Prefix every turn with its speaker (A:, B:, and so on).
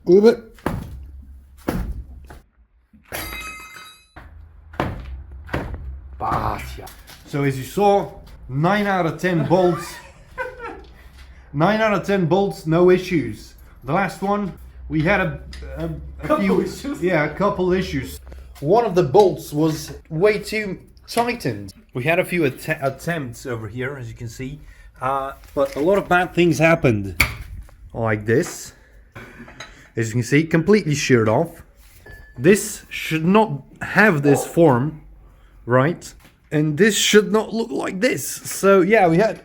A: Move it. So as you saw, 9 out of 10 bolts. 9 out of 10 bolts, no issues. The last one, we had a few issues. Yeah, a couple issues. One of the bolts was way too tightened. We had a few attempts over here, as you can see, but a lot of bad things happened. Like this. As you can see, completely sheared off. This should not have this form, right? And this should not look like this. So yeah, we had